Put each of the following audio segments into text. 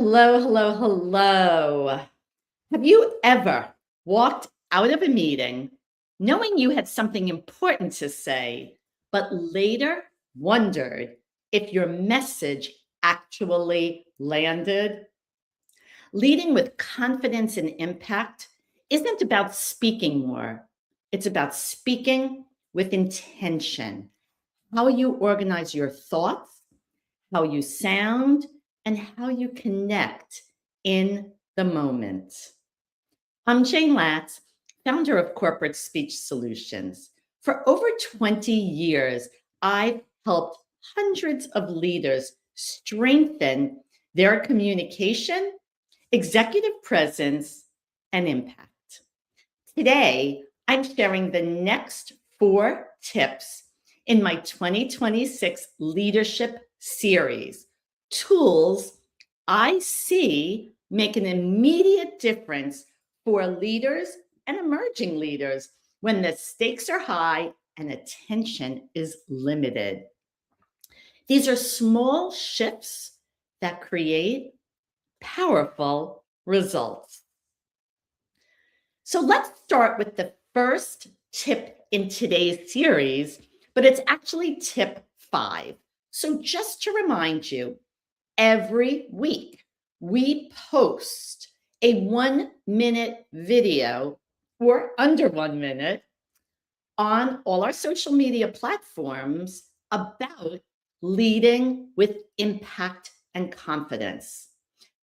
Hello, hello, hello. Have you ever walked out of a meeting knowing you had something important to say, but later wondered if your message actually landed? Leading with confidence and impact isn't about speaking more, it's about speaking with intention. How you organize your thoughts, how you sound, and how you connect in the moment. I'm Jayne Latz, founder of Corporate Speech Solutions. For over 20 years, I've helped hundreds of leaders strengthen their communication, executive presence, and impact. Today, I'm sharing the next 4 tips in my 2026 leadership series, tools I see make an immediate difference for leaders and emerging leaders when the stakes are high and attention is limited. These are small shifts that create powerful results. So let's start with the first tip in today's series, but it's actually tip 5. So just to remind you, every week we post a 1-minute video or under 1 minute on all our social media platforms about leading with impact and confidence.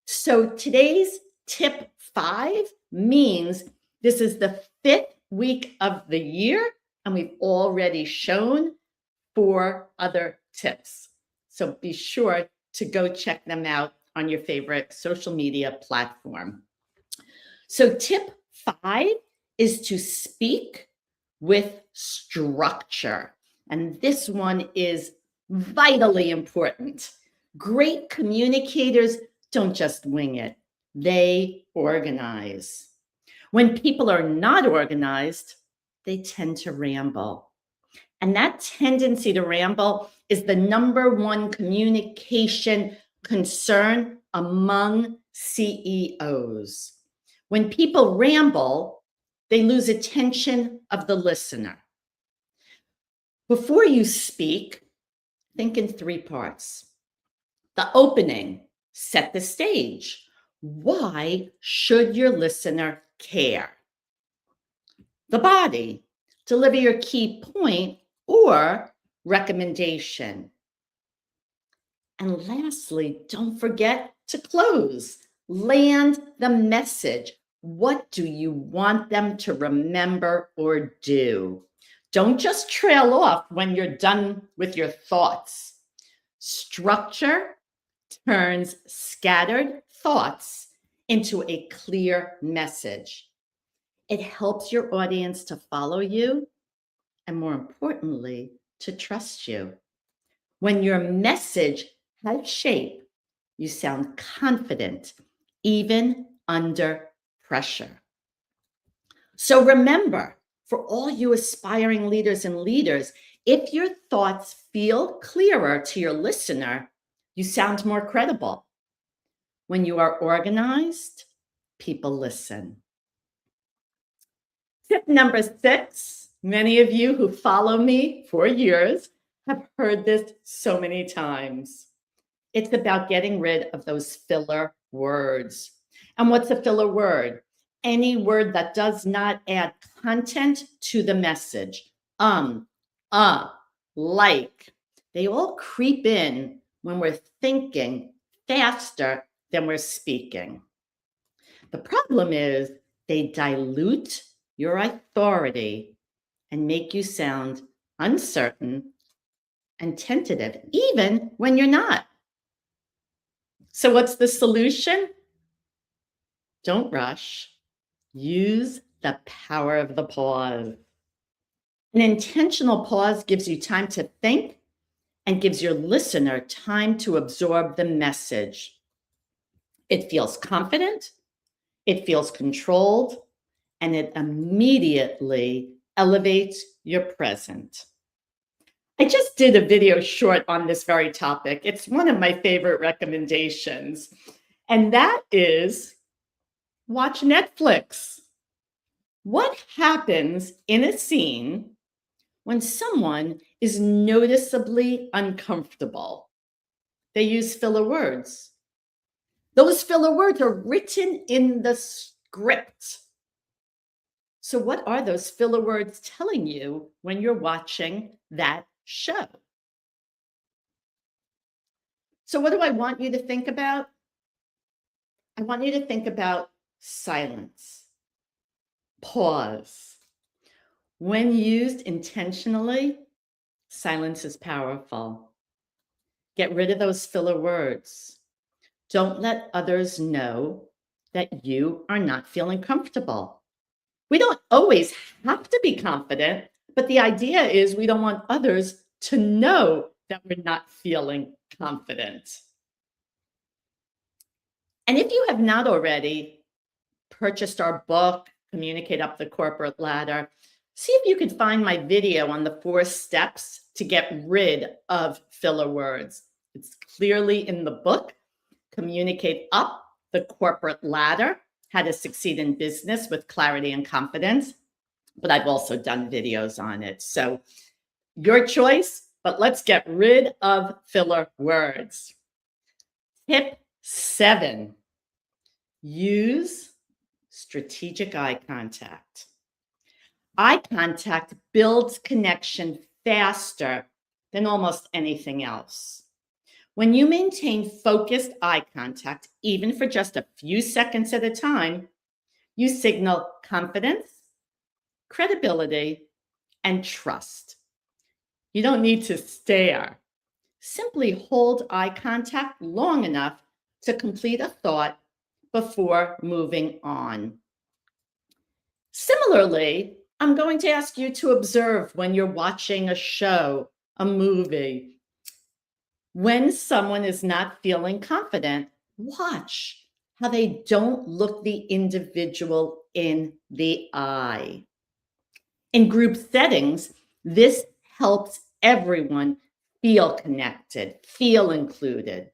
So today's tip 5 means this is the 5th week of the year, and we've already shown 4 other tips. So be sure to go check them out on your favorite social media platform. So tip 5 is to speak with structure. And this one is vitally important. Great communicators don't just wing it, they organize. When people are not organized, they tend to ramble. And that tendency to ramble is the number 1 communication concern among CEOs. When people ramble, they lose attention of the listener. Before you speak, think in 3 parts. The opening, set the stage. Why should your listener care? The body, deliver your key point or recommendation. And lastly, don't forget to close. Land the message. What do you want them to remember or do? Don't just trail off when you're done with your thoughts. Structure turns scattered thoughts into a clear message. It helps your audience to follow you and, more importantly, to trust you. When your message has shape, you sound confident, even under pressure. So remember, for all you aspiring leaders and leaders, if your thoughts feel clearer to your listener, you sound more credible. When you are organized, people listen. Tip number 6, many of you who follow me for years have heard this so many times. It's about getting rid of those filler words. And what's a filler word? Any word that does not add content to the message. Like. They all creep in when we're thinking faster than we're speaking. The problem is they dilute your authority and make you sound uncertain and tentative, even when you're not. So what's the solution? Don't rush. Use the power of the pause. An intentional pause gives you time to think and gives your listener time to absorb the message. It feels confident, it feels controlled, and it immediately elevates your present. I just did a video short on this very topic. It's one of my favorite recommendations. And that is watch Netflix. What happens in a scene when someone is noticeably uncomfortable? They use filler words. Those filler words are written in the script. So, what are those filler words telling you when you're watching that show? So, what do I want you to think about? I want you to think about silence, pause. When used intentionally, silence is powerful. Get rid of those filler words. Don't let others know that you are not feeling comfortable. We don't always have to be confident, but the idea is we don't want others to know that we're not feeling confident. And if you have not already purchased our book, Communicate Up the Corporate Ladder, see if you can find my video on the 4 steps to get rid of filler words. It's clearly in the book, Communicate Up the Corporate Ladder, How to Succeed in Business with Clarity and Confidence. But I've also done videos on it. So your choice, but let's get rid of filler words. Tip 7, use strategic eye contact. Eye contact builds connection faster than almost anything else. When you maintain focused eye contact, even for just a few seconds at a time, you signal confidence, credibility, and trust. You don't need to stare. Simply hold eye contact long enough to complete a thought before moving on. Similarly, I'm going to ask you to observe when you're watching a show, a movie. When someone is not feeling confident, watch how they don't look the individual in the eye. In group settings, this helps everyone feel connected, feel included.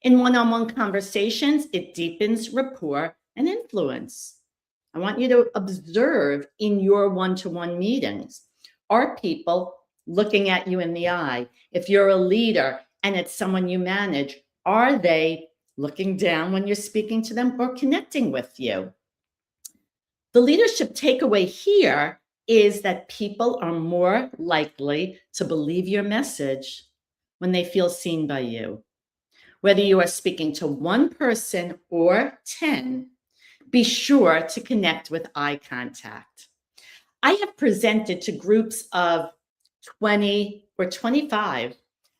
In one-on-one conversations, it deepens rapport and influence. I want you to observe in your one-to-one meetings. Are people looking at you in the eye? If you're a leader and it's someone you manage, are they looking down when you're speaking to them or connecting with you? The leadership takeaway here is that people are more likely to believe your message when they feel seen by you. Whether you are speaking to one person or 10, be sure to connect with eye contact. I have presented to groups of 20 or 25,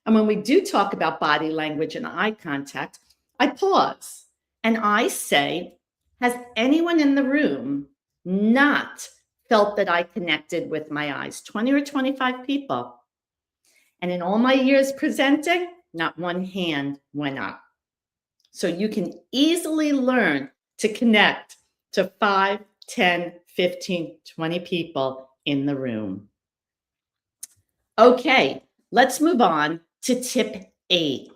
and when we do talk about body language and eye contact, I pause and I say, has anyone in the room not felt that I connected with my eyes? 20 or 25 people. And in all my years presenting, not one hand went up. So you can easily learn to connect to 5, 10, 15, 20 people in the room. Okay, let's move on to tip 8.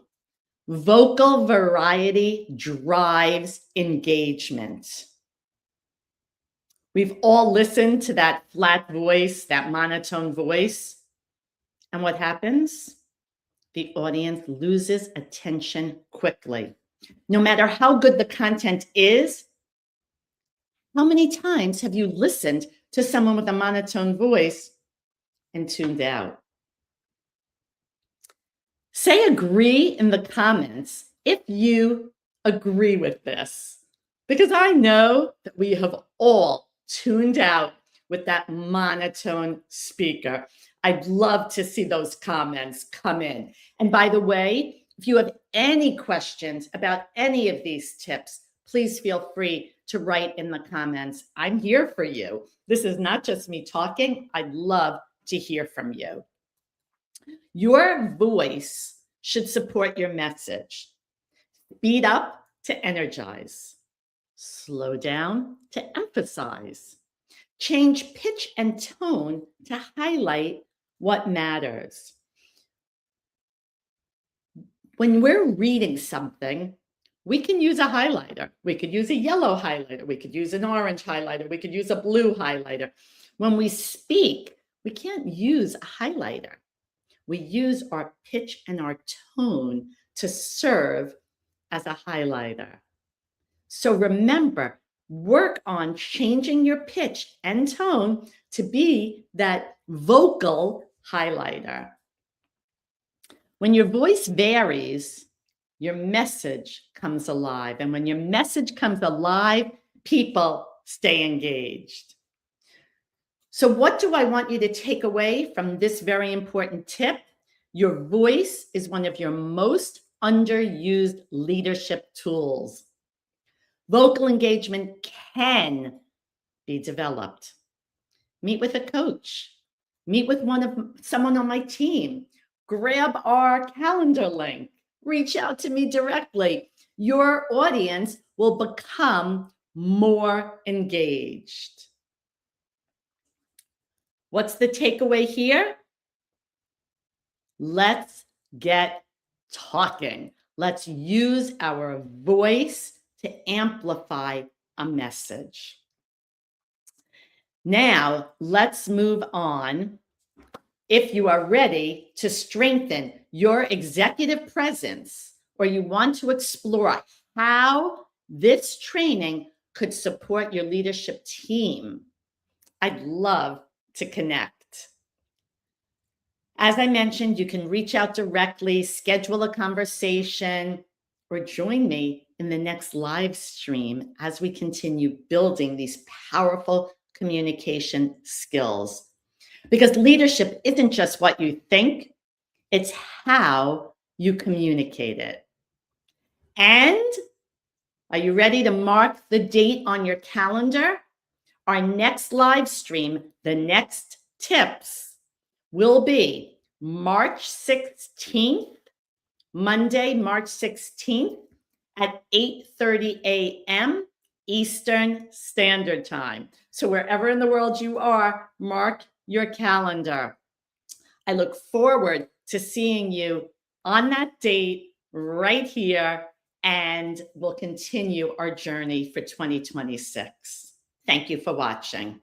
Vocal variety drives engagement. We've all listened to that flat voice, that monotone voice. And what happens? The audience loses attention quickly. No matter how good the content is, how many times have you listened to someone with a monotone voice and tuned out? Say agree in the comments if you agree with this, because I know that we have all tuned out with that monotone speaker. I'd love to see those comments come in. And by the way, if you have any questions about any of these tips, please feel free to write in the comments. I'm here for you. This is not just me talking. I'd love to hear from you. Your voice should support your message. Speed up to energize. Slow down to emphasize. Change pitch and tone to highlight what matters. When we're reading something, we can use a highlighter. We could use a yellow highlighter. We could use an orange highlighter. We could use a blue highlighter. When we speak, we can't use a highlighter. We use our pitch and our tone to serve as a highlighter. So remember, work on changing your pitch and tone to be that vocal highlighter. When your voice varies, your message comes alive. And when your message comes alive, people stay engaged. So what do I want you to take away from this very important tip? Your voice is one of your most underused leadership tools. Vocal engagement can be developed. Meet with a coach. Meet with someone on my team. Grab our calendar link. Reach out to me directly. Your audience will become more engaged. What's the takeaway here? Let's get talking. Let's use our voice to amplify a message. Now, let's move on. If you are ready to strengthen your executive presence, or you want to explore how this training could support your leadership team, I'd love to connect. As I mentioned, you can reach out directly, schedule a conversation, or join me in the next live stream as we continue building these powerful communication skills. Because leadership isn't just what you think, it's how you communicate it. And are you ready to mark the date on your calendar? Our next live stream, the next tips, will be March 16th, Monday, March 16th at 8:30 a.m. Eastern Standard Time. So wherever in the world you are, mark your calendar. I look forward to seeing you on that date right here, and we'll continue our journey for 2026. Thank you for watching.